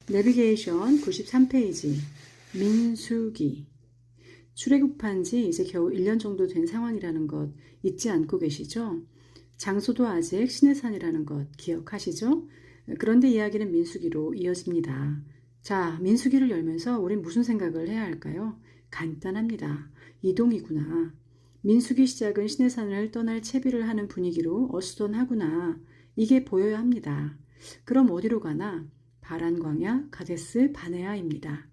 내비게이션 93페이지 민수기. 출애굽한 지 이제 겨우 1년 정도 된 상황이라는 것 잊지 않고 계시죠? 장소도 아직 시내산이라는 것 기억하시죠? 그런데 이야기는 민수기로 이어집니다. 자, 민수기를 열면서 우린 무슨 생각을 해야 할까요? 간단합니다. 이동이구나. 민수기 시작은 시내산을 떠날 채비를 하는 분위기로 어수선하구나. 이게 보여야 합니다. 그럼 어디로 가나? 바란 광야 가데스 바네아입니다.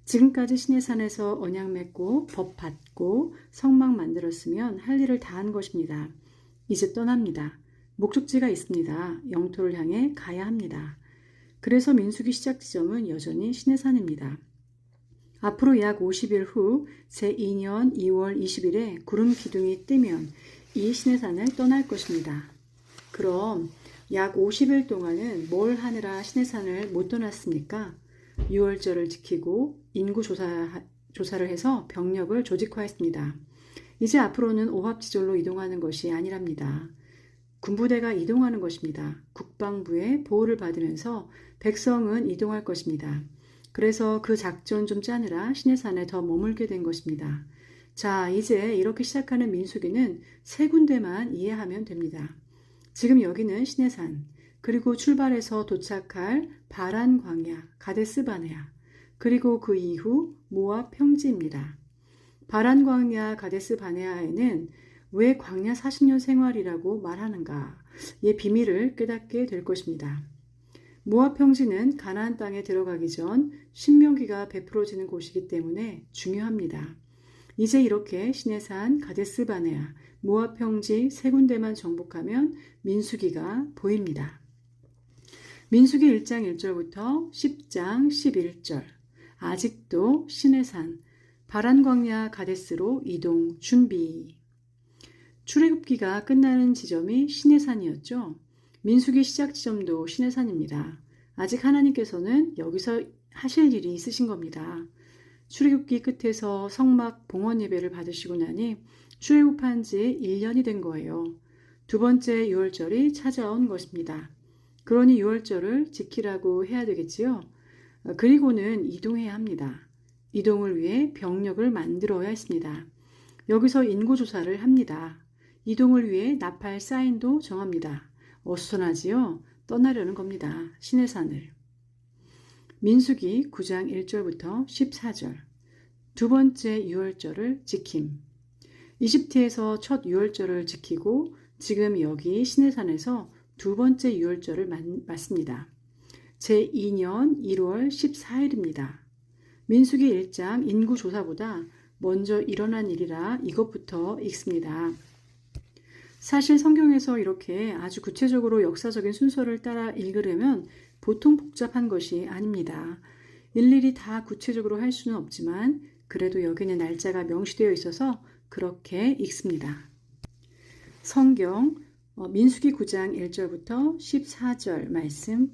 지금까지 시내산에서 언약 맺고 법 받고 성막 만들었으면 할 일을 다 한 것입니다. 이제 떠납니다. 목적지가 있습니다. 영토를 향해 가야 합니다. 그래서 민수기 시작 지점은 여전히 시내산입니다. 앞으로 약 50일 후 제2년 2월 20일에 구름 기둥이 뜨면 이 시내산을 떠날 것입니다. 그럼 약 50일 동안은 뭘 하느라 시내산을 못 떠났습니까? 유월절을 지키고 인구 조사를 해서 병력을 조직화했습니다. 이제 앞으로는 오합지졸로 이동하는 것이 아니랍니다. 군부대가 이동하는 것입니다. 국방부의 보호를 받으면서 백성은 이동할 것입니다. 그래서 그 작전 좀 짜느라 시내산에 더 머물게 된 것입니다. 자, 이제 이렇게 시작하는 민수기는 세 군데만 이해하면 됩니다. 지금 여기는 시내산, 그리고 출발해서 도착할 바란 광야, 가데스 바네아, 그리고 그 이후 모압 평지입니다. 바란 광야, 가데스 바네아에는 왜 광야 40년 생활이라고 말하는가? 이 비밀을 깨닫게 될 것입니다. 모압 평지는 가나안 땅에 들어가기 전 신명기가 베풀어지는 곳이기 때문에 중요합니다. 이제 이렇게 시내산, 가데스 바네아, 모압 평지 세 군데만 정복하면 민수기가 보입니다. 민수기 1장 1절부터 10장 11절. 아직도 시내산, 바란 광야 가데스로 이동 준비. 출애굽기가 끝나는 지점이 시내산이었죠. 민수기 시작 지점도 시내산입니다. 아직 하나님께서는 여기서 하실 일이 있으신 겁니다. 출애굽기 끝에서 성막 봉헌 예배를 받으시고 나니 출애굽한 지 1년이 된 거예요. 두 번째 유월절이 찾아온 것입니다. 그러니 유월절을 지키라고 해야 되겠지요. 그리고는 이동해야 합니다. 이동을 위해 병력을 만들어야 했습니다. 여기서 인구조사를 합니다. 이동을 위해 나팔 사인도 정합니다. 어수선하지요? 떠나려는 겁니다. 시내산을. 민수기 9장 1절부터 14절. 두 번째 유월절을 지킴. 이집트에서 첫 유월절을 지키고 지금 여기 시내산에서 두 번째 유월절을 맞습니다. 제2년 1월 14일입니다. 민수기 1장 인구조사보다 먼저 일어난 일이라 이것부터 읽습니다. 사실 성경에서 이렇게 아주 구체적으로 역사적인 순서를 따라 읽으려면 보통 복잡한 것이 아닙니다. 일일이 다 구체적으로 할 수는 없지만 그래도 여기는 날짜가 명시되어 있어서 그렇게 읽습니다. 성경 민수기 9장 1절부터 14절 말씀.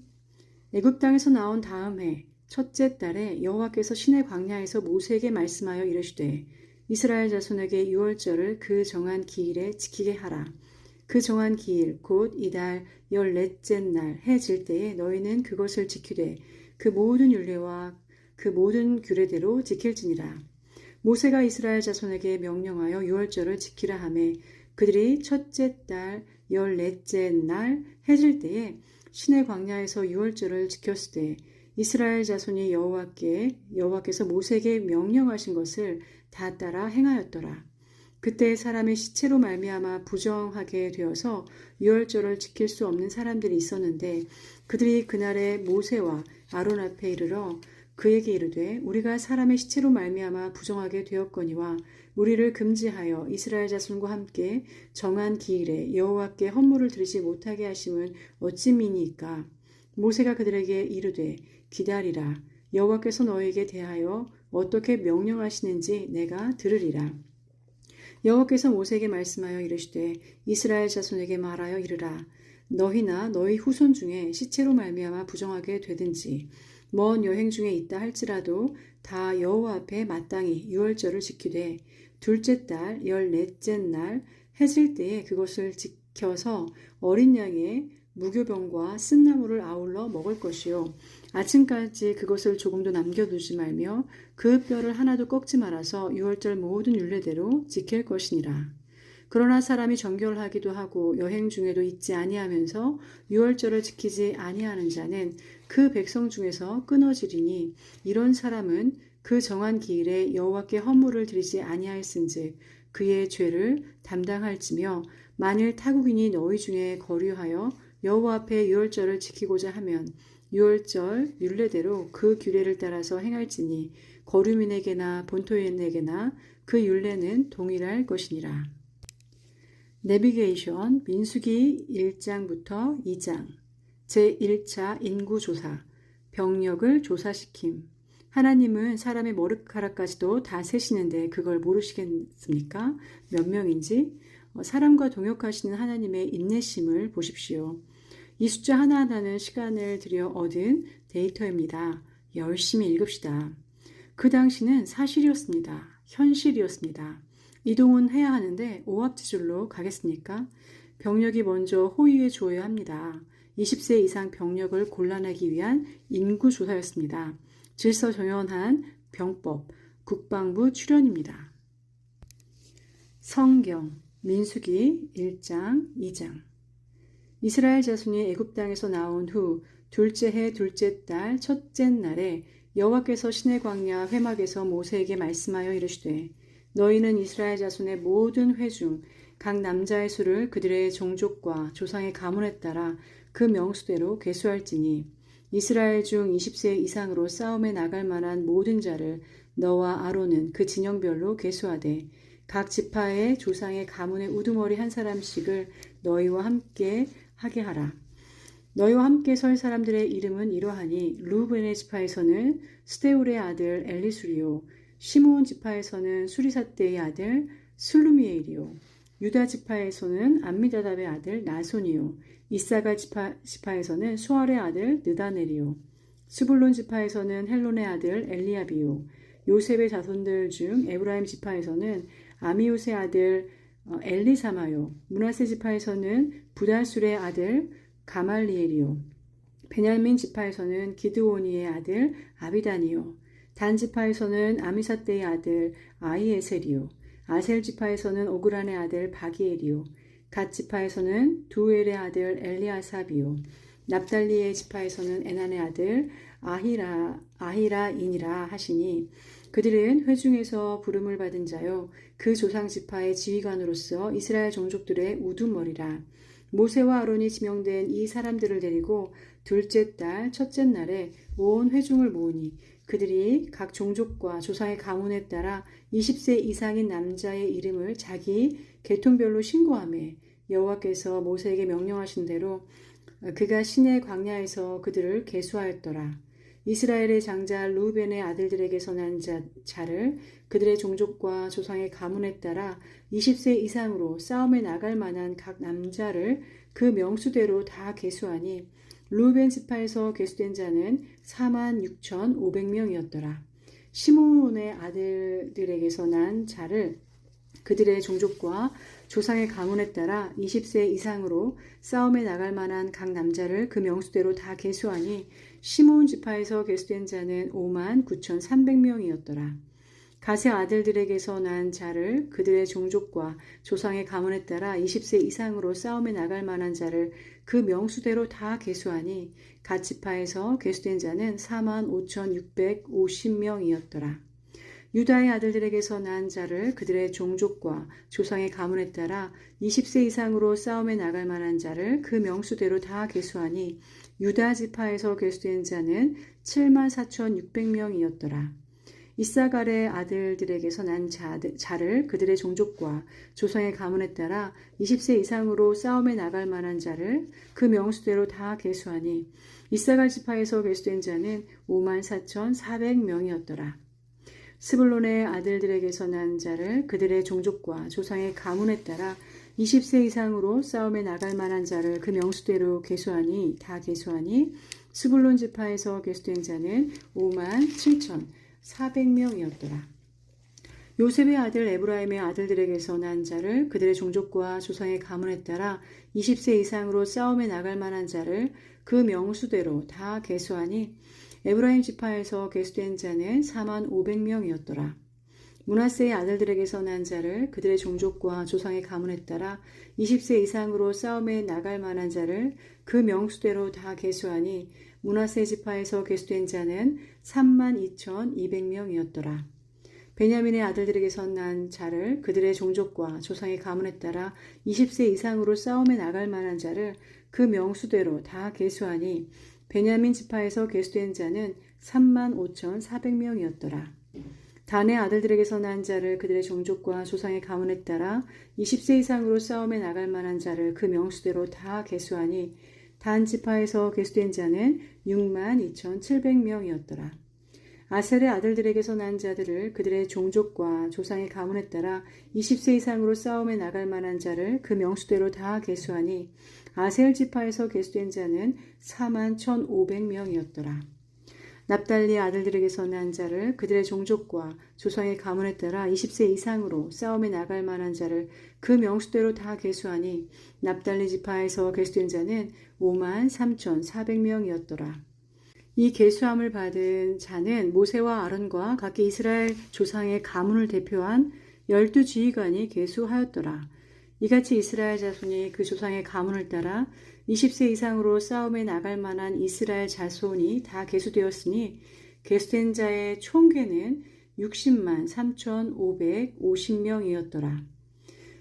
애굽 땅에서 나온 다음 해 첫째 달에 여호와께서 시내 광야에서 모세에게 말씀하여 이르시되 이스라엘 자손에게 유월절을 그 정한 기일에 지키게 하라. 그 정한 기일 곧 이달 14째 날 해 질 때에 너희는 그것을 지키되 그 모든 율례와 그 모든 규례대로 지킬지니라. 모세가 이스라엘 자손에게 명령하여 유월절을 지키라 하매 그들이 첫째 달 14째 날 해 질 때에 시내 광야에서 유월절을 지켰을 때 이스라엘 자손이 여호와께서 모세에게 명령하신 것을 다 따라 행하였더라. 그때 사람의 시체로 말미암아 부정하게 되어서 유월절을 지킬 수 없는 사람들이 있었는데 그들이 그날에 모세와 아론 앞에 이르러 그에게 이르되 우리가 사람의 시체로 말미암아 부정하게 되었거니와 우리를 금지하여 이스라엘 자손과 함께 정한 기일에 여호와께 헌물을 드리지 못하게 하심은 어찌 미니이까. 모세가 그들에게 이르되 기다리라. 여호와께서 너에게 대하여 어떻게 명령하시는지 내가 들으리라. 여호와께서 모세에게 말씀하여 이르시되 이스라엘 자손에게 말하여 이르라. 너희나 너희 후손 중에 시체로 말미암아 부정하게 되든지 먼 여행 중에 있다 할지라도 다 여호와 앞에 마땅히 유월절을 지키되 둘째 달 14째 날 해질 때에 그것을 지켜서 어린 양의 무교병과 쓴나물을 아울러 먹을 것이요 아침까지 그것을 조금도 남겨두지 말며 그 뼈를 하나도 꺾지 말아서 유월절 모든 율례대로 지킬 것이니라. 그러나 사람이 정결하기도 하고 여행 중에도 잊지 아니하면서 유월절을 지키지 아니하는 자는 그 백성 중에서 끊어지리니 이런 사람은 그 정한 기일에 여호와께 헌물을 드리지 아니하였은즉 그의 죄를 담당할지며 만일 타국인이 너희 중에 거류하여 여호와 앞에 유월절을 지키고자 하면 유월절 율례대로 그 규례를 따라서 행할지니 거류민에게나 본토인에게나 그 율례는 동일할 것이니라. 내비게이션 민수기 1장부터 2장 제1차 인구조사 병력을 조사시킴. 하나님은 사람의 머리카락까지도 다 세시는데 그걸 모르시겠습니까? 몇 명인지? 사람과 동역하시는 하나님의 인내심을 보십시오. 이 숫자 하나하나는 시간을 들여 얻은 데이터입니다. 열심히 읽읍시다. 그 당시는 사실이었습니다. 현실이었습니다. 이동은 해야 하는데 오합지졸로 가겠습니까? 병력이 먼저 호위에 주어야 합니다. 20세 이상 병력을 골라내기 위한 인구조사였습니다. 질서정연한 병법, 국방부 출연입니다. 성경, 민수기 1장, 2장 이스라엘 자손이 애굽 땅에서 나온 후 둘째 해 둘째 달 첫째 날에 여호와께서 시내 광야 회막에서 모세에게 말씀하여 이르시되 너희는 이스라엘 자손의 모든 회 중 각 남자의 수를 그들의 종족과 조상의 가문에 따라 그 명수대로 계수할지니 이스라엘 중 20세 이상으로 싸움에 나갈 만한 모든 자를 너와 아론은 그 진영별로 계수하되 각 지파의 조상의 가문의 우두머리 한 사람씩을 너희와 함께 하게 하라. 너희와 함께 설 사람들의 이름은 이러하니 루벤의 지파에서는 스데울의 아들 엘리수리요 시므온 지파에서는 수리삿대의 아들 슬루미엘이요 유다 지파에서는 암미다답의 아들 나손이요 이사갈 지파에서는 수알의 아들 느다넬이요 스불론 지파에서는 헬론의 아들 엘리압이요 요셉의 자손들 중 에브라임 지파에서는 아미우스의 아들 엘리사마요 므낫세 지파에서는 부달술의 아들 가말리엘이요 베냐민 지파에서는 기드오니의 아들 아비단이요 단 지파에서는 아미사대의 아들 아히에셀이요 아셀 지파에서는 오그란의 아들 바기엘이요 갓 지파에서는 두엘의 아들 엘리아삽이요 납달리의 지파에서는 에난의 아들 아히라인이라 하시니 그들은 회중에서 부름을 받은 자요 그 조상 지파의 지휘관으로서 이스라엘 종족들의 우두머리라. 모세와 아론이 지명된 이 사람들을 데리고 둘째 달 첫째 날에 온 회중을 모으니 그들이 각 종족과 조상의 가문에 따라 20세 이상인 남자의 이름을 자기 계통별로 신고하매 여호와께서 모세에게 명령하신 대로 그가 시내 광야에서 그들을 계수하였더라. 이스라엘의 장자 루벤의 아들들에게서 난 자를 그들의 종족과 조상의 가문에 따라 20세 이상으로 싸움에 나갈 만한 각 남자를 그 명수대로 다 계수하니 루벤 지파에서 계수된 자는 46,500명이었더라. 시므온의 아들들에게서 난 자를 그들의 종족과 조상의 가문에 따라 20세 이상으로 싸움에 나갈 만한 각 남자를 그 명수대로 다 계수하니 시므온 지파에서 계수된 자는 59,300명이었더라. 갓의 아들들에게서 난 자를 그들의 종족과 조상의 가문에 따라 20세 이상으로 싸움에 나갈 만한 자를 그 명수대로 다 계수하니 갓 지파에서 계수된 자는 45,650명이었더라. 유다의 아들들에게서 난 자를 그들의 종족과 조상의 가문에 따라 20세 이상으로 싸움에 나갈 만한 자를 그 명수대로 다 계수하니 유다 지파에서 계수된 자는 74,600명이었더라. 이사갈의 아들들에게서 난 자를 그들의 종족과 조상의 가문에 따라 20세 이상으로 싸움에 나갈 만한 자를 그 명수대로 다 계수하니 이사갈 지파에서 계수된 자는 54,400명이었더라. 스불론의 아들들에게서 난 자를 그들의 종족과 조상의 가문에 따라 20세 이상으로 싸움에 나갈 만한 자를 그 명수대로 다 계수하니 스불론 지파에서 계수된 자는 57,400명이었더라. 요셉의 아들 에브라임의 아들들에게서 난 자를 그들의 종족과 조상의 가문에 따라 20세 이상으로 싸움에 나갈 만한 자를 그 명수대로 다 계수하니 에브라임 지파에서 계수된 자는 4만 500명이었더라. 므낫세의 아들들에게서 난 자를 그들의 종족과 조상의 가문에 따라 20세 이상으로 싸움에 나갈 만한 자를 그 명수대로 다 계수하니 므낫세 지파에서 계수된 자는 32,200명이었더라. 베냐민의 아들들에게서 난 자를 그들의 종족과 조상의 가문에 따라 20세 이상으로 싸움에 나갈 만한 자를 그 명수대로 다 계수하니 베냐민 지파에서 계수된 자는 35,400명이었더라. 단의 아들들에게서 난 자를 그들의 종족과 조상의 가문에 따라 20세 이상으로 싸움에 나갈 만한 자를 그 명수대로 다 계수하니 단 지파에서 계수된 자는 62,700명이었더라. 아셀의 아들들에게서 난 자들을 그들의 종족과 조상의 가문에 따라 20세 이상으로 싸움에 나갈 만한 자를 그 명수대로 다 계수하니 아셀 지파에서 계수된 자는 41,500명이었더라. 납달리 아들들에게서 난 자를 그들의 종족과 조상의 가문에 따라 20세 이상으로 싸움에 나갈 만한 자를 그 명수대로 다 계수하니 납달리 지파에서 계수된 자는 53,400명이었더라. 이 계수함을 받은 자는 모세와 아론과 각기 이스라엘 조상의 가문을 대표한 12지휘관이 계수하였더라. 이같이 이스라엘 자손이 그 조상의 가문을 따라 20세 이상으로 싸움에 나갈 만한 이스라엘 자손이 다 계수되었으니 계수된 자의 총계는 60만 3,550명이었더라.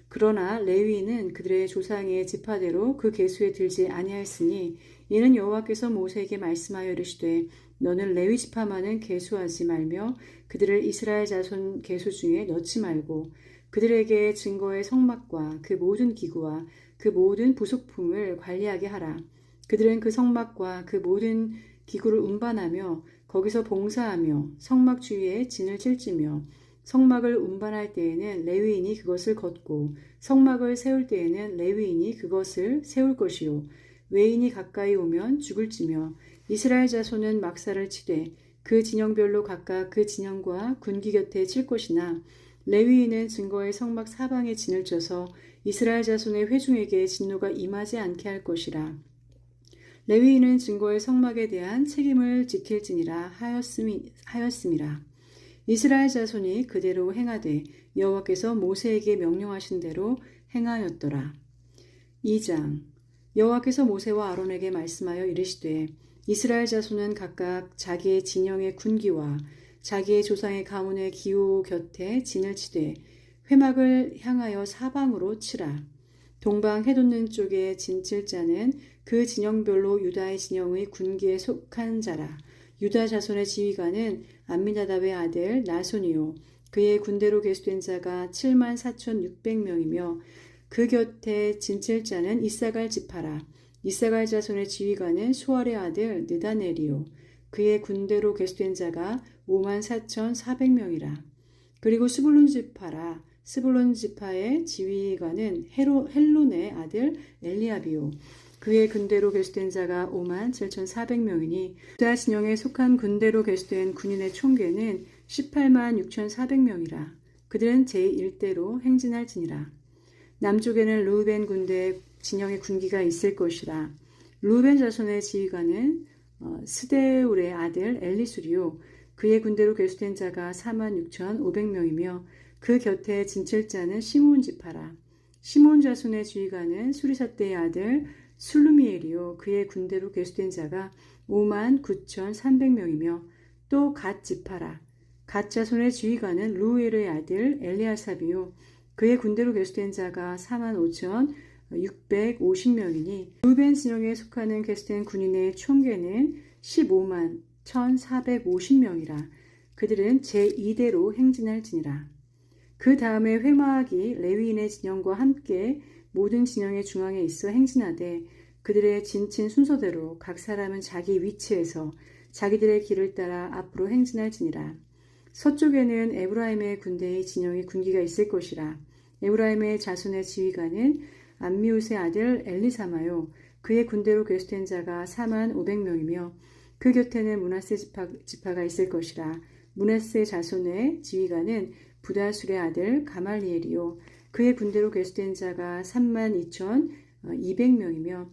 그러나 레위인은 그들의 조상의 지파대로 그 계수에 들지 아니하였으니 이는 여호와께서 모세에게 말씀하여 이르시되 너는 레위 지파만은 계수하지 말며 그들을 이스라엘 자손 계수 중에 넣지 말고 그들에게 증거의 성막과 그 모든 기구와 그 모든 부속품을 관리하게 하라. 그들은 그 성막과 그 모든 기구를 운반하며 거기서 봉사하며 성막 주위에 진을 찔찌며 성막을 운반할 때에는 레위인이 그것을 걷고 성막을 세울 때에는 레위인이 그것을 세울 것이요 외인이 가까이 오면 죽을지며 이스라엘 자손은 막사를 치되 그 진영별로 각각 그 진영과 군기 곁에 칠 것이나 레위인은 증거의 성막 사방에 진을 쳐서 이스라엘 자손의 회중에게 진노가 임하지 않게 할 것이라. 레위인은 증거의 성막에 대한 책임을 지킬지니라 하였음이라. 이스라엘 자손이 그대로 행하되 여호와께서 모세에게 명령하신 대로 행하였더라. 2장 여호와께서 모세와 아론에게 말씀하여 이르시되 이스라엘 자손은 각각 자기의 진영의 군기와 자기의 조상의 가문의 기호 곁에 진을 치되 회막을 향하여 사방으로 치라. 동방 해돋는 쪽에 진칠 자는 그 진영별로 유다의 진영의 군기에 속한 자라. 유다 자손의 지휘관은 암미나답의 아들 나손이요 그의 군대로 계수된 자가 74,600명이며 그 곁에 진칠 자는 이사갈 지파라. 이사갈 자손의 지휘관은 수알의 아들 느다넬이요 그의 군대로 계수된 자가 54,400명이라. 그리고 스불론 지파라. 스불론 지파의 지휘관은 헬론의 아들 엘리압이요 그의 군대로 계수된 자가 57,400명이니 유다 진영에 속한 군대로 계수된 군인의 총계는 186,400명이라. 그들은 제1대로 행진할지니라. 남쪽에는 르우벤 군대 진영의 군기가 있을 것이라. 르우벤 자손의 지휘관은 스데울의 아들 엘리수리요 그의 군대로 계수된 자가 46,500명이며 그 곁에 진칠 자는 시므온 지파라. 시므온 자손의 지휘관은 수리사대의 아들 술루미엘이요 그의 군대로 계수된 자가 59,300명이며 또 갓 지파라. 갓 자손의 지휘관은 루엘의 아들 엘리아삽이요 그의 군대로 계수된 자가 45,650명이니 루벤 진영에 속하는 계수된 군인의 총계는 15만 1,450명이라. 그들은 제2대로 행진할지니라. 그 다음에 회막이 레위인의 진영과 함께 모든 진영의 중앙에 있어 행진하되 그들의 진친 순서대로 각 사람은 자기 위치에서 자기들의 길을 따라 앞으로 행진할지니라. 서쪽에는 에브라임의 군대의 진영의 군기가 있을 것이라. 에브라임의 자손의 지휘관은 암미웃의 아들 엘리사마요 그의 군대로 계수된 자가 45,500명이며 그 곁에는 므낫세 지파가 있을 것이라. 므낫세 자손의 지휘관은 부다술의 아들 가말리엘이요 그의 군대로 계수된 자가 32,200명이며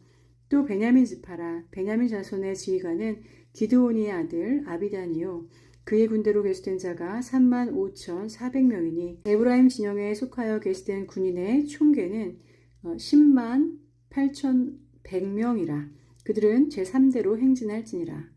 또 베냐민 지파라. 베냐민 자손의 지휘관은 기드온이의 아들 아비단이요 그의 군대로 계수된 자가 35,400명이니 에브라임 진영에 속하여 계수된 군인의 총계는 10만 8,100명이라. 그들은 제3대로 행진할지니라.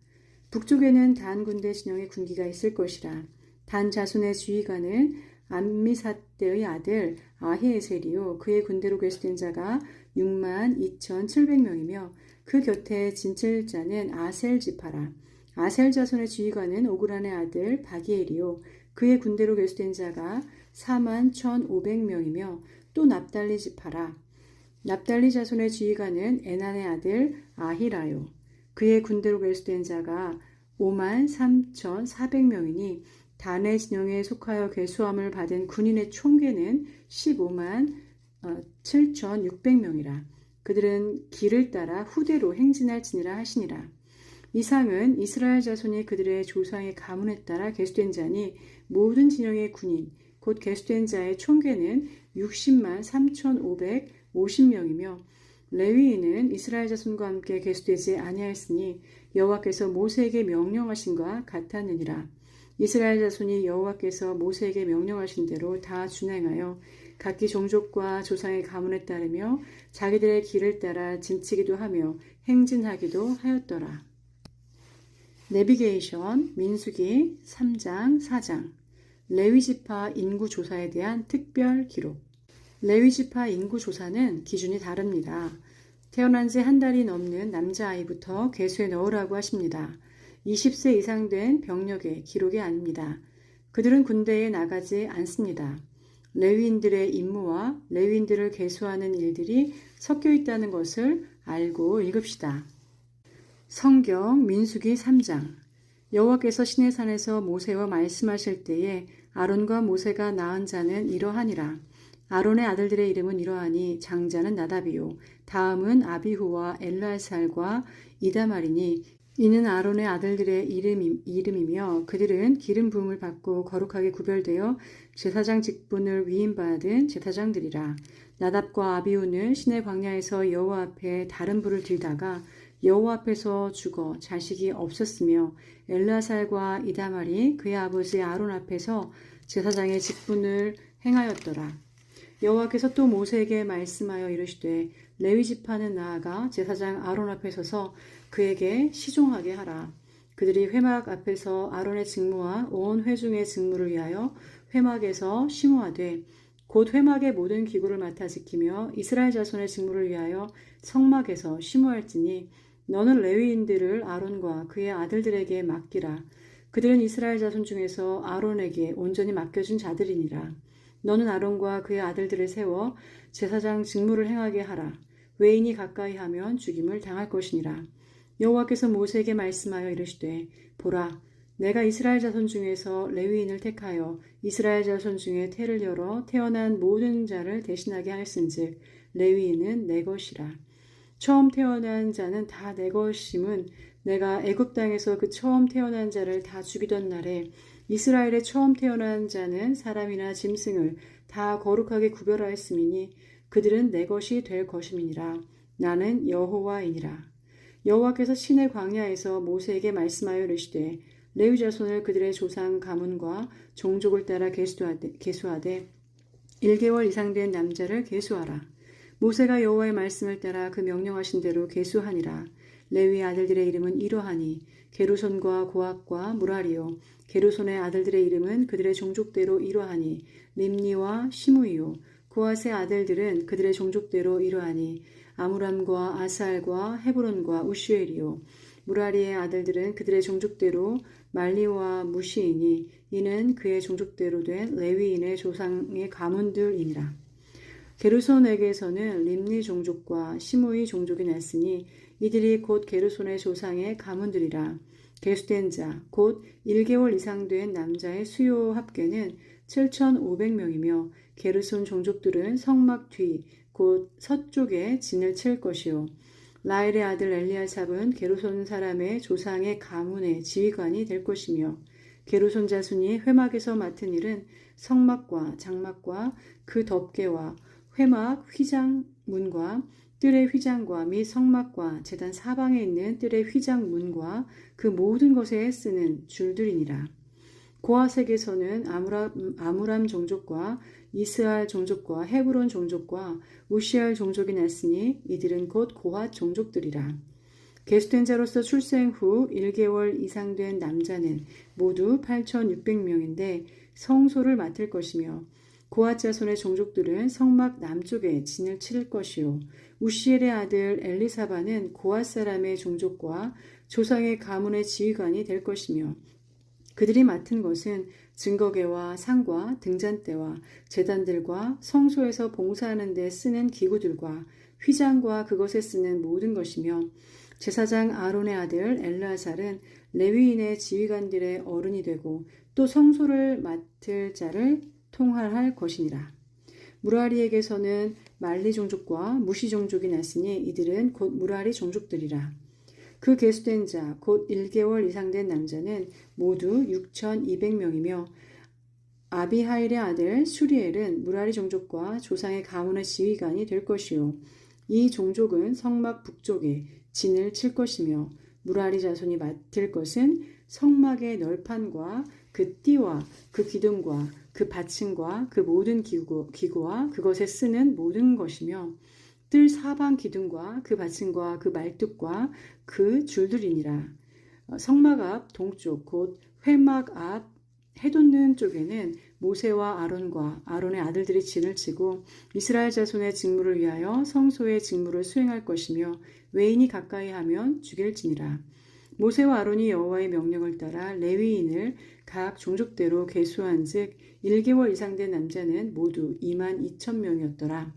북쪽에는 단 군대 진영의 군기가 있을 것이라. 단 자손의 지휘관은 암미사대의 아들 아히에셀이요 그의 군대로 계수된 자가 6만 2,700명이며 그 곁에 진칠 자는 아셀 지파라. 아셀 자손의 지휘관은 오그란의 아들 바기엘이요 그의 군대로 계수된 자가 4만 1,500명이며 또 납달리 지파라. 납달리 자손의 지휘관은 에난의 아들 아히라요 그의 군대로 계수된 자가 5만 3,400명이니 단의 진영에 속하여 계수함을 받은 군인의 총계는 15만 7,600명이라. 그들은 길을 따라 후대로 행진할지니라 하시니라. 이상은 이스라엘 자손이 그들의 조상의 가문에 따라 계수된 자니 모든 진영의 군인 곧 계수된 자의 총계는 60만 3,550명이며 레위인은 이스라엘 자손과 함께 계수되지 아니하였으니 여호와께서 모세에게 명령하신과 같았느니라. 이스라엘 자손이 여호와께서 모세에게 명령하신 대로 다 준행하여 각기 종족과 조상의 가문에 따르며 자기들의 길을 따라 진치기도 하며 행진하기도 하였더라. 내비게이션 민수기 3장 4장 레위지파 인구조사에 대한 특별 기록. 레위지파 인구조사는 기준이 다릅니다. 태어난 지 한 달이 넘는 남자아이부터 계수에 넣으라고 하십니다. 20세 이상 된 병력의 기록이 아닙니다. 그들은 군대에 나가지 않습니다. 레위인들의 임무와 레위인들을 계수하는 일들이 섞여 있다는 것을 알고 읽읍시다. 성경 민수기 3장 여호와께서 시내산에서 모세와 말씀하실 때에 아론과 모세가 낳은 자는 이러하니라. 아론의 아들들의 이름은 이러하니 장자는 나답이요 다음은 아비후와 엘르아살과 이다말이니 이는 아론의 아들들의 이름이며 그들은 기름 부음을 받고 거룩하게 구별되어 제사장 직분을 위임받은 제사장들이라. 나답과 아비후는 시내 광야에서 여호와 앞에 다른 불을 들다가 여호와 앞에서 죽어 자식이 없었으며 엘르아살과 이다말이 그의 아버지 아론 앞에서 제사장의 직분을 행하였더라. 여호와께서 또 모세에게 말씀하여 이르시되 레위 지파는 나아가 제사장 아론 앞에 서서 그에게 시종하게 하라. 그들이 회막 앞에서 아론의 직무와 온 회중의 직무를 위하여 회막에서 심호하되 곧 회막의 모든 기구를 맡아 지키며 이스라엘 자손의 직무를 위하여 성막에서 심호할지니 너는 레위인들을 아론과 그의 아들들에게 맡기라. 그들은 이스라엘 자손 중에서 아론에게 온전히 맡겨진 자들이니라. 너는 아론과 그의 아들들을 세워 제사장 직무를 행하게 하라. 외인이 가까이 하면 죽임을 당할 것이니라. 여호와께서 모세에게 말씀하여 이르시되 보라 내가 이스라엘 자손 중에서 레위인을 택하여 이스라엘 자손 중에 태를 열어 태어난 모든 자를 대신하게 하였은즉 레위인은 내 것이라. 처음 태어난 자는 다 내 것임은 내가 애굽 땅에서 그 처음 태어난 자를 다 죽이던 날에 이스라엘의 처음 태어난 자는 사람이나 짐승을 다 거룩하게 구별하였음이니 그들은 내 것이 될 것임이니라. 나는 여호와이니라. 여호와께서 시내 광야에서 모세에게 말씀하여 이르시되 레위 자손을 그들의 조상 가문과 종족을 따라 계수하되 1개월 이상 된 남자를 계수하라. 모세가 여호와의 말씀을 따라 그 명령하신 대로 계수하니라. 레위 아들들의 이름은 이러하니 게르손과 고핫과 무라리요. 게르손의 아들들의 이름은 그들의 종족대로 이러하니 림니와 시므이요. 고핫의 아들들은 그들의 종족대로 이러하니 아므람과 아살과 헤브론과 우슈엘이요. 무라리의 아들들은 그들의 종족대로 말리와 무시이니 이는 그의 종족대로 된 레위인의 조상의 가문들이니라. 게르손에게서는 림니 종족과 시므이 종족이 났으니 이들이 곧 게르손의 조상의 가문들이라. 계수된 자, 곧 1개월 이상 된 남자의 수요 합계는 7,500명이며 게르손 종족들은 성막 뒤, 곧 서쪽에 진을 칠 것이요. 라엘의 아들 엘리아삽은 게르손 사람의 조상의 가문의 지휘관이 될 것이며 게르손 자손이 회막에서 맡은 일은 성막과 장막과 그 덮개와 회막 휘장문과 뜰의 휘장과 및 성막과 제단 사방에 있는 뜰의 휘장 문과 그 모든 것에 쓰는 줄들이니라. 고아색에서는 아므람 종족과 이스할 종족과 헤브론 종족과 우시알 종족이 났으니 이들은 곧 고핫 종족들이라. 계수된 자로서 출생 후 1개월 이상 된 남자는 모두 8,600명인데 성소를 맡을 것이며 고핫 자손의 종족들은 성막 남쪽에 진을 치를 것이요 우시엘의 아들 엘리사바는 고핫 사람의 종족과 조상의 가문의 지휘관이 될 것이며 그들이 맡은 것은 증거궤와 상과 등잔대와 제단들과 성소에서 봉사하는 데 쓰는 기구들과 휘장과 그것에 쓰는 모든 것이며 제사장 아론의 아들 엘르아살은 레위인의 지휘관들의 어른이 되고 또 성소를 맡을 자를 통할할 것이니라. 무라리에게서는 말리 종족과 무시 종족이 났으니 이들은 곧 무라리 종족들이라. 그 계수된 자 곧 1개월 이상 된 남자는 모두 6,200명이며 아비하일의 아들 수리엘은 무라리 종족과 조상의 가문의 지휘관이 될 것이요 이 종족은 성막 북쪽에 진을 칠 것이며 무라리 자손이 맡을 것은 성막의 널판과 그 띠와 그 기둥과 그 받침과 그 모든 기구와 그것에 쓰는 모든 것이며 뜰 사방 기둥과 그 받침과 그 말뚝과 그 줄들이니라. 성막 앞 동쪽 곧 회막 앞 해돋는 쪽에는 모세와 아론과 아론의 아들들이 진을 치고 이스라엘 자손의 직무를 위하여 성소의 직무를 수행할 것이며 외인이 가까이 하면 죽일지니라. 모세와 아론이 여호와의 명령을 따라 레위인을 각 종족대로 계수한즉 1개월 이상 된 남자는 모두 22,000명이었더라.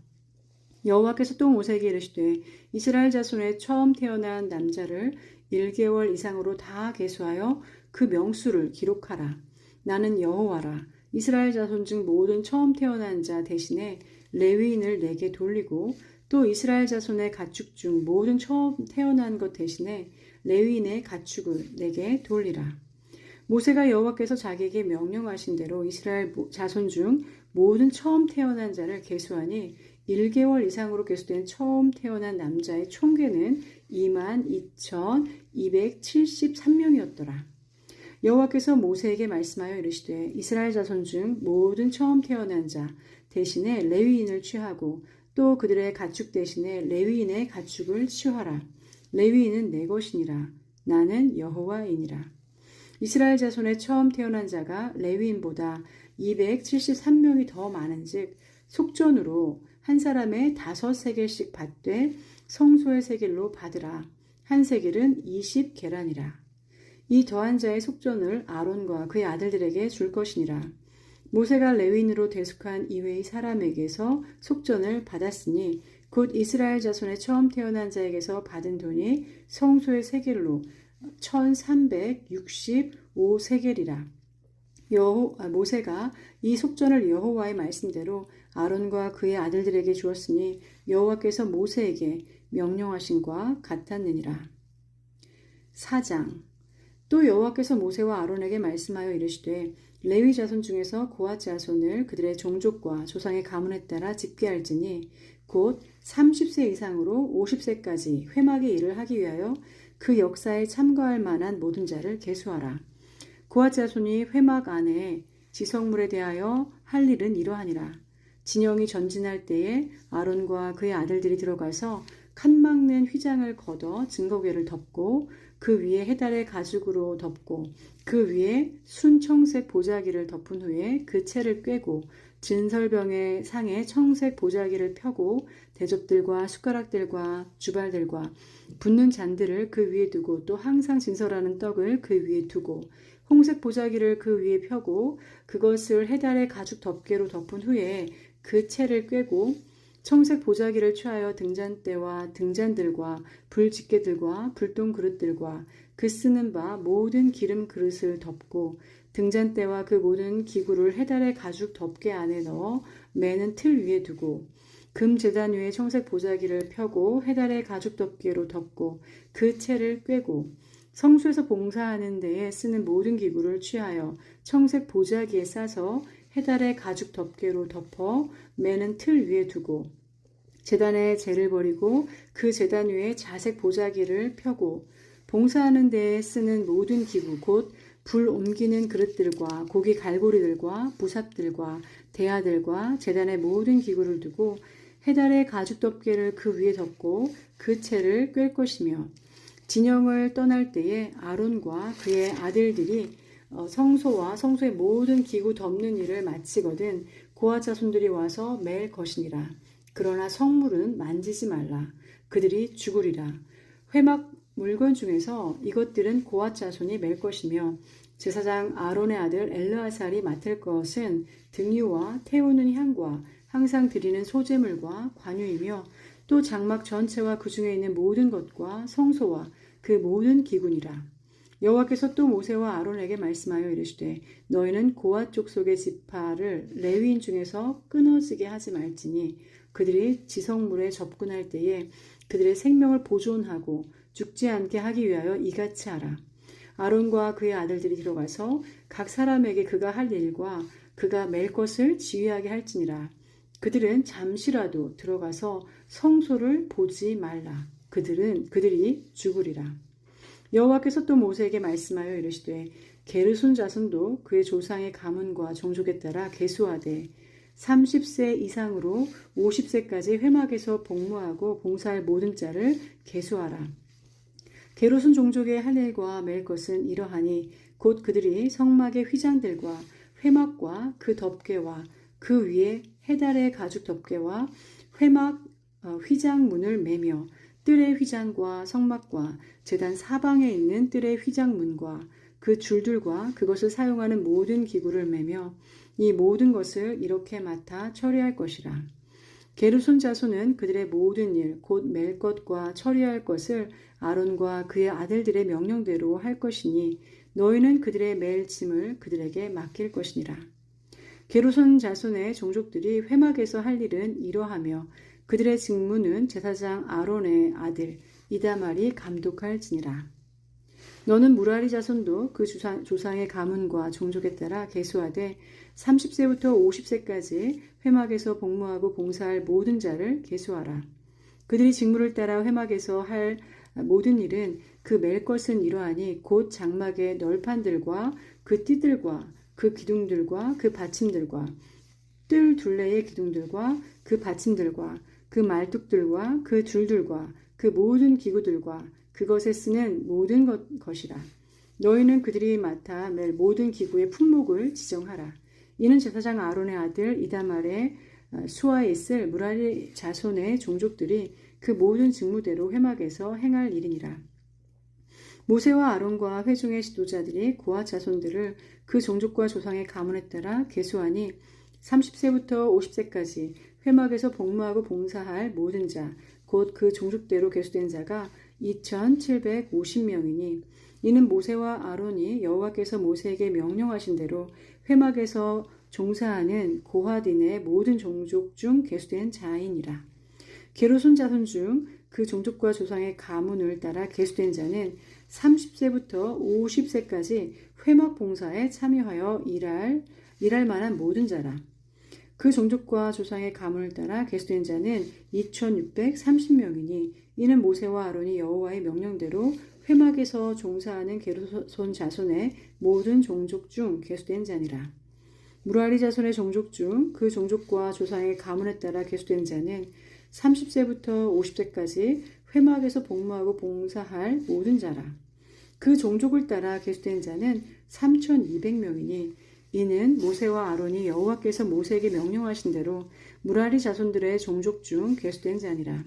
여호와께서 또 모세에게 이르시되 이스라엘 자손의 처음 태어난 남자를 1개월 이상으로 다 계수하여 그 명수를 기록하라. 나는 여호와라. 이스라엘 자손 중 모든 처음 태어난 자 대신에 레위인을 내게 돌리고 또 이스라엘 자손의 가축 중 모든 처음 태어난 것 대신에 레위인의 가축을 내게 돌리라. 모세가 여호와께서 자기에게 명령하신 대로 이스라엘 자손 중 모든 처음 태어난 자를 계수하니 1개월 이상으로 계수된 처음 태어난 남자의 총계는 22,273명이었더라. 여호와께서 모세에게 말씀하여 이르시되 이스라엘 자손 중 모든 처음 태어난 자 대신에 레위인을 취하고 또 그들의 가축 대신에 레위인의 가축을 취하라. 레위인은 내 것이니라. 나는 여호와이니라. 이스라엘 자손의 처음 태어난 자가 레위인보다 273명이 더 많은즉 속전으로 한 사람의 5세겔씩 받되 성소의 세겔로 받으라. 한 세겔은 20계란이라. 이 더한 자의 속전을 아론과 그의 아들들에게 줄 것이니라. 모세가 레위인으로 대속한 이외의 사람에게서 속전을 받았으니 곧 이스라엘 자손의 처음 태어난 자에게서 받은 돈이 성소의 세겔로 1365세겔이라. 모세가 이 속전을 여호와의 말씀대로 아론과 그의 아들들에게 주었으니 여호와께서 모세에게 명령하신과 같았느니라. 4장. 또 여호와께서 모세와 아론에게 말씀하여 이르시되 레위 자손 중에서 고핫 자손을 그들의 종족과 조상의 가문에 따라 집계할지니 곧 30세 이상으로 50세까지 회막의 일을 하기 위하여 그 역사에 참가할 만한 모든 자를 계수하라. 고핫 자손이 회막 안에 지성물에 대하여 할 일은 이러하니라. 진영이 전진할 때에 아론과 그의 아들들이 들어가서 칸 막는 휘장을 걷어 증거궤를 덮고 그 위에 해달의 가죽으로 덮고 그 위에 순청색 보자기를 덮은 후에 그 채를 꿰고 진설병의 상에 청색 보자기를 펴고 대접들과 숟가락들과 주발들과 붓는 잔들을 그 위에 두고 또 항상 진설하는 떡을 그 위에 두고 홍색 보자기를 그 위에 펴고 그것을 해달의 가죽 덮개로 덮은 후에 그 채를 꿰고 청색 보자기를 취하여 등잔대와 등잔들과 불집게들과 불똥 그릇들과 그 쓰는 바 모든 기름 그릇을 덮고 등잔대와 그 모든 기구를 해달의 가죽 덮개 안에 넣어 매는 틀 위에 두고 금 제단 위에 청색 보자기를 펴고 해달의 가죽 덮개로 덮고 그 채를 꿰고 성소에서 봉사하는 데에 쓰는 모든 기구를 취하여 청색 보자기에 싸서 해달의 가죽 덮개로 덮어 매는 틀 위에 두고 제단에 재를 버리고 그 제단 위에 자색 보자기를 펴고 봉사하는 데에 쓰는 모든 기구 곧 불 옮기는 그릇들과 고기 갈고리들과 부삽들과 대야들과 제단의 모든 기구를 두고 해달의 가죽 덮개를 그 위에 덮고 그 채를 꿰 것이며 진영을 떠날 때에 아론과 그의 아들들이 성소와 성소의 모든 기구 덮는 일을 마치거든 고아 자손들이 와서 맬 것이니라. 그러나 성물은 만지지 말라. 그들이 죽으리라. 회막 물건 중에서 이것들은 고아 자손이 맬 것이며 제사장 아론의 아들 엘르아살이 맡을 것은 등유와 태우는 향과 항상 드리는 소제물과 관유이며 또 장막 전체와 그 중에 있는 모든 것과 성소와 그 모든 기구니라. 여호와께서 또 모세와 아론에게 말씀하여 이르시되 너희는 고아 족속의 지파를 레위인 중에서 끊어지게 하지 말지니 그들이 지성물에 접근할 때에 그들의 생명을 보존하고 죽지 않게 하기 위하여 이같이 하라. 아론과 그의 아들들이 들어가서 각 사람에게 그가 할 일과 그가 맬 것을 지휘하게 할지니라. 그들은 잠시라도 들어가서 성소를 보지 말라. 그들이 죽으리라. 여호와께서 또 모세에게 말씀하여 이르시되 게르손 자손도 그의 조상의 가문과 종족에 따라 계수하되 30세 이상으로 50세까지 회막에서 복무하고 봉사할 모든 자를 계수하라. 게르손 종족의 할 일과 맬 것은 이러하니 곧 그들이 성막의 휘장들과 회막과 그 덮개와 그 위에 해달의 가죽 덮개와 회막 휘장문을 매며 뜰의 휘장과 성막과 제단 사방에 있는 뜰의 휘장문과 그 줄들과 그것을 사용하는 모든 기구를 매며 이 모든 것을 이렇게 맡아 처리할 것이라. 게르손 자손은 그들의 모든 일, 곧 맬 것과 처리할 것을 아론과 그의 아들들의 명령대로 할 것이니 너희는 그들의 맬 짐을 그들에게 맡길 것이니라. 게르손 자손의 종족들이 회막에서 할 일은 이러하며 그들의 직무는 제사장 아론의 아들 이다말이 감독할지니라. 너는 무라리 자손도 그 조상의 가문과 종족에 따라 계수하되 30세부터 50세까지 회막에서 복무하고 봉사할 모든 자를 계수하라. 그들이 직무를 따라 회막에서 할 모든 일은 그 맬 것은 이러하니 곧 장막의 널판들과 그 띠들과 그 기둥들과 그 받침들과 뜰 둘레의 기둥들과 그 받침들과 그 말뚝들과 그 줄들과 그 모든 기구들과 그것에 쓰는 모든 것이라. 너희는 그들이 맡아 맬 모든 기구의 품목을 지정하라. 이는 제사장 아론의 아들 이다말의 수하에 있을 무라리 자손의 종족들이 그 모든 직무대로 회막에서 행할 일이니라. 모세와 아론과 회중의 지도자들이 고아 자손들을 그 종족과 조상의 가문에 따라 계수하니 30세부터 50세까지 회막에서 복무하고 봉사할 모든 자, 곧 그 종족대로 계수된 자가 2,750명이니 이는 모세와 아론이 여호와께서 모세에게 명령하신 대로 회막에서 종사하는 고핫인의 모든 종족 중 계수된 자이니라. 게르손 자손 중 그 종족과 조상의 가문을 따라 계수된 자는 30세부터 50세까지 회막 봉사에 참여하여 일할 만한 모든 자라. 그 종족과 조상의 가문을 따라 계수된 자는 2,630명이니 이는 모세와 아론이 여호와의 명령대로 회막에서 종사하는 게르손 자손의 모든 종족 중 계수된 자니라. 무라리 자손의 종족 중 그 종족과 조상의 가문에 따라 계수된 자는 30세부터 50세까지 회막에서 복무하고 봉사할 모든 자라. 그 종족을 따라 계수된 자는 3,200명이니 이는 모세와 아론이 여호와께서 모세에게 명령하신 대로 무라리 자손들의 종족 중 계수된 자니라.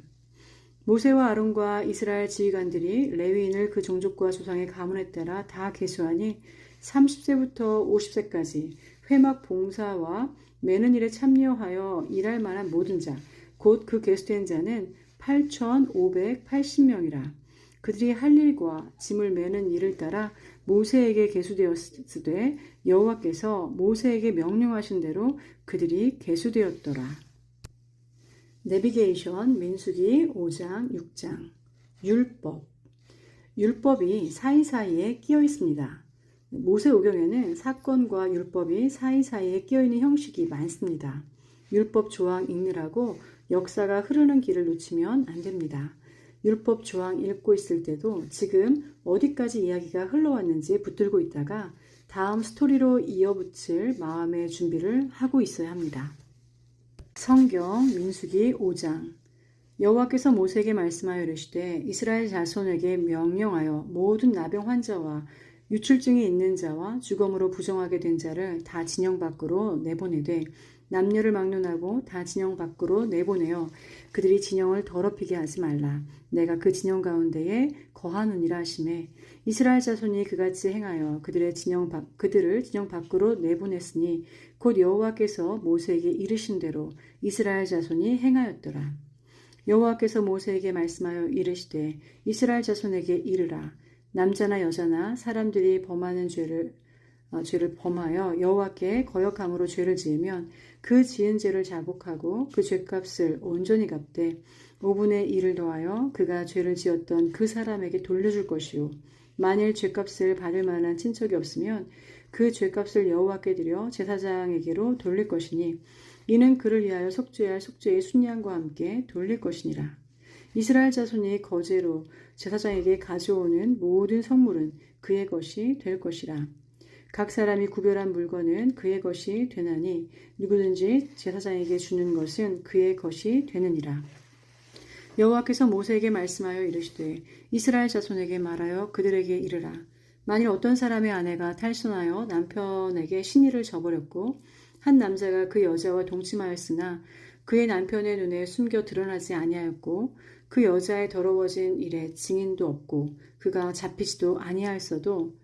모세와 아론과 이스라엘 지휘관들이 레위인을 그 종족과 조상의 가문에 따라 다 계수하니 30세부터 50세까지 회막 봉사와 매는 일에 참여하여 일할 만한 모든 자, 곧 그 계수된 자는 8,580명이라. 그들이 할 일과 짐을 매는 일을 따라 모세에게 계수되었으되 여호와께서 모세에게 명령하신 대로 그들이 계수되었더라. 내비게이션 민수기 5장 6장 율법이 사이사이에 끼어 있습니다. 모세오경에는 사건과 율법이 사이사이에 끼어 있는 형식이 많습니다. 율법 조항 읽느라고 역사가 흐르는 길을 놓치면 안 됩니다. 율법 조항 읽고 있을 때도 지금 어디까지 이야기가 흘러왔는지 붙들고 있다가 다음 스토리로 이어붙일 마음의 준비를 하고 있어야 합니다. 성경 민수기 5장. 여호와께서 모세에게 말씀하여 이르시되 이스라엘 자손에게 명령하여 모든 나병 환자와 유출증이 있는 자와 죽음으로 부정하게 된 자를 다 진영 밖으로 내보내되 남녀를 막론하고 다 진영 밖으로 내보내어 그들이 진영을 더럽히게 하지 말라. 내가 그 진영 가운데에 거하느니라 하시매 이스라엘 자손이 그같이 행하여 그들을 진영 밖으로 내보냈으니 곧 여호와께서 모세에게 이르신 대로 이스라엘 자손이 행하였더라. 여호와께서 모세에게 말씀하여 이르시되 이스라엘 자손에게 이르라. 남자나 여자나 사람들이 범하는 죄를 범하여 여호와께 거역함으로 죄를 지으면 그 지은 죄를 자복하고 그 죄값을 온전히 갚되 5분의 1을 더하여 그가 죄를 지었던 그 사람에게 돌려줄 것이요 만일 죄값을 받을 만한 친척이 없으면 그 죄값을 여호와께 드려 제사장에게로 돌릴 것이니 이는 그를 위하여 속죄할 속죄의 순양과 함께 돌릴 것이니라. 이스라엘 자손이 거제로 제사장에게 가져오는 모든 성물은 그의 것이 될 것이라. 각 사람이 구별한 물건은 그의 것이 되나니 누구든지 제사장에게 주는 것은 그의 것이 되느니라. 여호와께서 모세에게 말씀하여 이르시되 이스라엘 자손에게 말하여 그들에게 이르라. 만일 어떤 사람의 아내가 탈선하여 남편에게 신의를 저버렸고 한 남자가 그 여자와 동침하였으나 그의 남편의 눈에 숨겨 드러나지 아니하였고 그 여자의 더러워진 일에 증인도 없고 그가 잡히지도 아니하였어도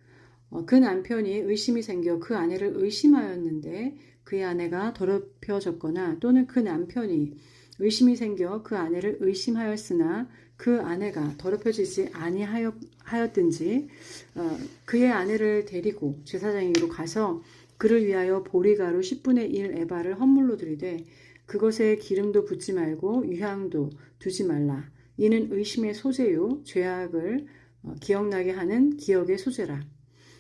그 남편이 의심이 생겨 그 아내를 의심하였는데 그의 아내가 더럽혀졌거나 또는 그 남편이 의심이 생겨 그 아내를 의심하였으나 그 아내가 더럽혀지지 아니하였든지 그의 아내를 데리고 제사장에게로 가서 그를 위하여 보리가루 10분의 1 에바를 헌물로 드리되 그것에 기름도 붓지 말고 유향도 두지 말라. 이는 의심의 소재요 죄악을 기억나게 하는 기억의 소재라.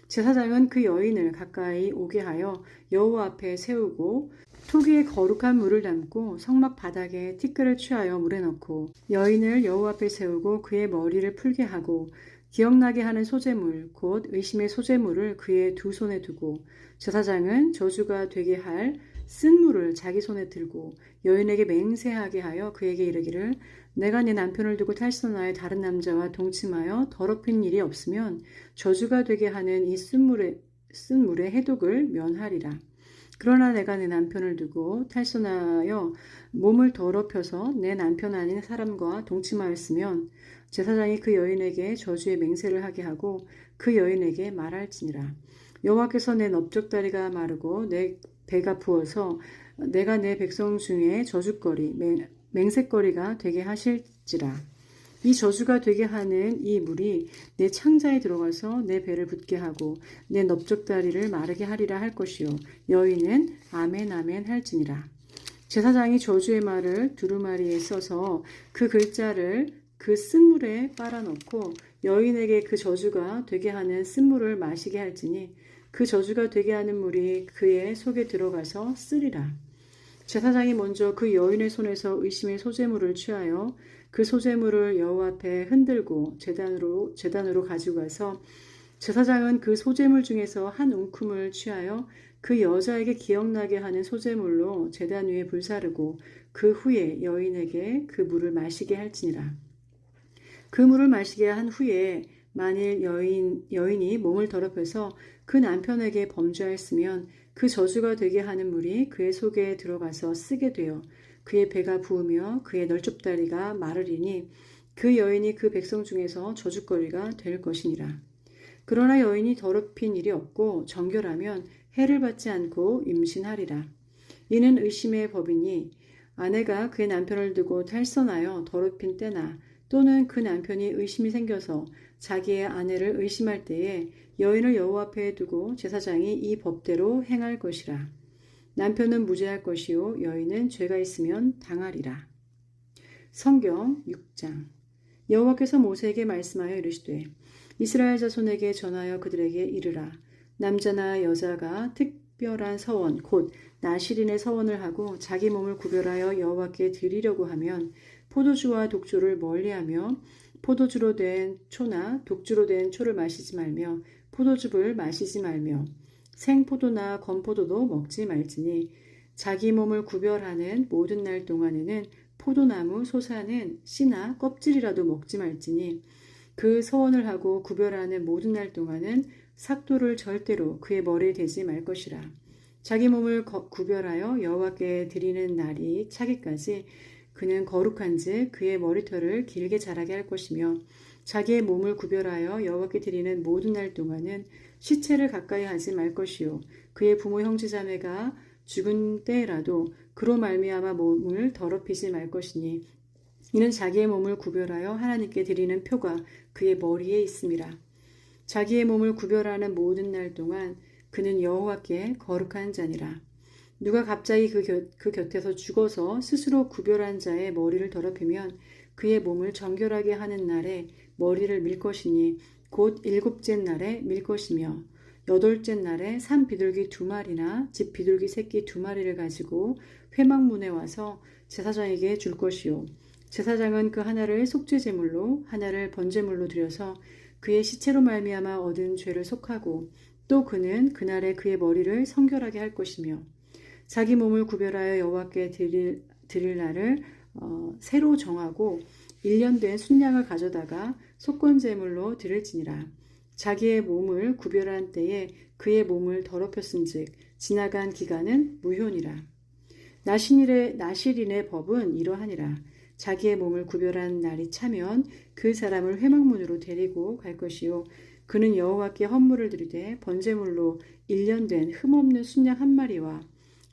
제사장은 그 여인을 가까이 오게 하여 여호와 앞에 세우고 토기에 거룩한 물을 담고 성막 바닥에 티끌을 취하여 물에 넣고 여인을 여호와 앞에 세우고 그의 머리를 풀게 하고 기억나게 하는 소재물 곧 의심의 소재물을 그의 두 손에 두고 제사장은 저주가 되게 할 쓴 물을 자기 손에 들고 여인에게 맹세하게 하여 그에게 이르기를 내가 내 남편을 두고 탈선하여 다른 남자와 동침하여 더럽힌 일이 없으면 저주가 되게 하는 이 쓴 물의 해독을 면하리라. 그러나 내가 내 남편을 두고 탈선하여 몸을 더럽혀서 내 남편 아닌 사람과 동침하였으면 제사장이 그 여인에게 저주의 맹세를 하게 하고 그 여인에게 말할지니라. 여호와께서 내 넓적다리가 마르고 내 배가 부어서 내가 내 백성 중에 저주거리 맹세거리가 되게 하실지라. 이 저주가 되게 하는 이 물이 내 창자에 들어가서 내 배를 붓게 하고 내 넓적다리를 마르게 하리라 할 것이요 여인은 아멘 아멘 할지니라. 제사장이 저주의 말을 두루마리에 써서 그 글자를 그 쓴물에 빨아넣고 여인에게 그 저주가 되게 하는 쓴물을 마시게 할지니 그 저주가 되게 하는 물이 그의 속에 들어가서 쓰리라. 제사장이 먼저 그 여인의 손에서 의심의 소재물을 취하여 그 소재물을 여호와 앞에 흔들고 제단으로 가지고 가서 제사장은 그 소재물 중에서 한 움큼을 취하여 그 여자에게 기억나게 하는 소재물로 제단 위에 불사르고 그 후에 여인에게 그 물을 마시게 할지니라. 그 물을 마시게 한 후에 만일 여인이 몸을 더럽혀서 그 남편에게 범죄하였으면 그 저주가 되게 하는 물이 그의 속에 들어가서 쓰게 되어 그의 배가 부으며 그의 널좁다리가 마르리니 그 여인이 그 백성 중에서 저주거리가 될 것이니라. 그러나 여인이 더럽힌 일이 없고 정결하면 해를 받지 않고 임신하리라. 이는 의심의 법이니 아내가 그의 남편을 두고 탈선하여 더럽힌 때나 또는 그 남편이 의심이 생겨서 자기의 아내를 의심할 때에 여인을 여호와 앞에 두고 제사장이 이 법대로 행할 것이라. 남편은 무죄할 것이요 여인은 죄가 있으면 당하리라. 성경 6장. 여호와께서 모세에게 말씀하여 이르시되 이스라엘 자손에게 전하여 그들에게 이르라. 남자나 여자가 특별한 서원 곧 나실인의 서원을 하고 자기 몸을 구별하여 여호와께 드리려고 하면 포도주와 독주를 멀리하며 포도주로 된 초나 독주로 된 초를 마시지 말며 포도즙을 마시지 말며 생포도나 건포도도 먹지 말지니 자기 몸을 구별하는 모든 날 동안에는 포도나무 솟아는 씨나 껍질이라도 먹지 말지니 그 서원을 하고 구별하는 모든 날 동안은 삭도를 절대로 그의 머리에 대지 말 것이라. 자기 몸을 구별하여 여호와께 드리는 날이 차기까지 그는 거룩한즉 그의 머리털을 길게 자라게 할 것이며 자기의 몸을 구별하여 여호와께 드리는 모든 날 동안은 시체를 가까이 하지 말 것이요 그의 부모 형제 자매가 죽은 때라도 그로 말미암아 몸을 더럽히지 말 것이니 이는 자기의 몸을 구별하여 하나님께 드리는 표가 그의 머리에 있음이라. 자기의 몸을 구별하는 모든 날 동안 그는 여호와께 거룩한 자니라. 누가 갑자기 그 곁에서 죽어서 스스로 구별한 자의 머리를 더럽히면 그의 몸을 정결하게 하는 날에 머리를 밀 것이니 곧 일곱째 날에 밀 것이며 여덟째 날에 산 비둘기 2마리나 집 비둘기 새끼 2마리를 가지고 회막문에 와서 제사장에게 줄 것이요 제사장은 그 하나를 속죄제물로 하나를 번제물로 드려서 그의 시체로 말미암아 얻은 죄를 속하고 또 그는 그날에 그의 머리를 성결하게 할 것이며 자기 몸을 구별하여 여호와께 드릴 날을 새로 정하고 1년 된 순양을 가져다가 속건제물로 드릴지니라. 자기의 몸을 구별한 때에 그의 몸을 더럽혔은즉 지나간 기간은 무효니라. 나실인의 법은 이러하니라. 자기의 몸을 구별한 날이 차면 그 사람을 회막문으로 데리고 갈 것이요 그는 여호와께 헌물을 드리되 번제물로 1년 된 흠없는 순양 1마리와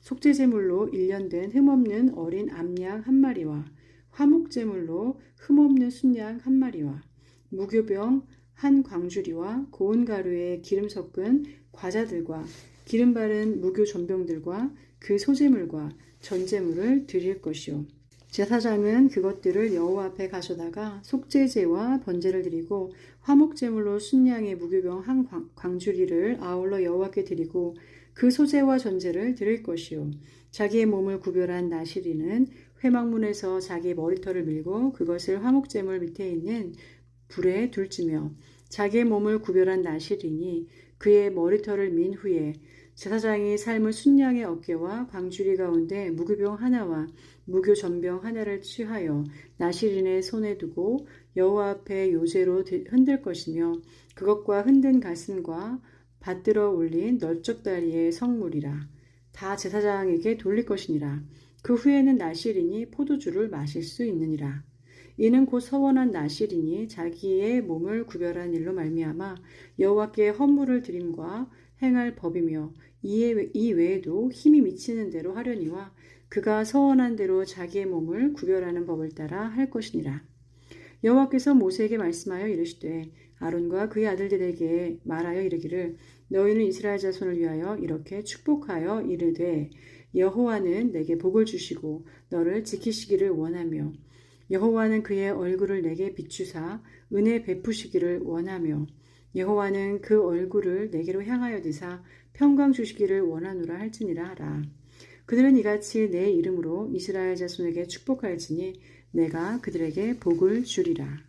속죄제물로 1년 된 흠없는 어린 암양 1마리와 화목제물로 흠없는 순양 1마리와 무교병 한 광주리와 고운 가루에 기름 섞은 과자들과 기름 바른 무교 전병들과 그 소제물과 전제물을 드릴 것이요 제사장은 그것들을 여호와 앞에 가져다가 속죄제와 번제를 드리고 화목제물로 순양의 무교병 한 광주리를 아울러 여호와께 드리고 그 소제와 전제를 드릴 것이요 자기의 몸을 구별한 나실인은 회막문에서 자기의 머리털을 밀고 그것을 화목제물 밑에 있는 불에 둘지며 자기의 몸을 구별한 나실인이 그의 머리털을 민 후에 제사장이 삶을 순양의 어깨와 광주리 가운데 무교병 하나와 무교 전병 하나를 취하여 나실인의 손에 두고 여호와 앞에 요제로 흔들 것이며 그것과 흔든 가슴과 받들어 올린 널쩍다리의 성물이라. 다 제사장에게 돌릴 것이니라. 그 후에는 나실인이 포도주를 마실 수 있느니라. 이는 곧 서원한 나실인이 자기의 몸을 구별한 일로 말미암아 여호와께 헌물을 드림과 행할 법이며 이 외에도 힘이 미치는 대로 하려니와 그가 서원한 대로 자기의 몸을 구별하는 법을 따라 할 것이니라. 여호와께서 모세에게 말씀하여 이르시되 아론과 그의 아들들에게 말하여 이르기를 너희는 이스라엘 자손을 위하여 이렇게 축복하여 이르되 여호와는 내게 복을 주시고 너를 지키시기를 원하며 여호와는 그의 얼굴을 내게 비추사 은혜 베푸시기를 원하며 여호와는 그 얼굴을 내게로 향하여 드사 평강 주시기를 원하노라 할지니라 하라. 그들은 이같이 내 이름으로 이스라엘 자손에게 축복할지니 내가 그들에게 복을 주리라.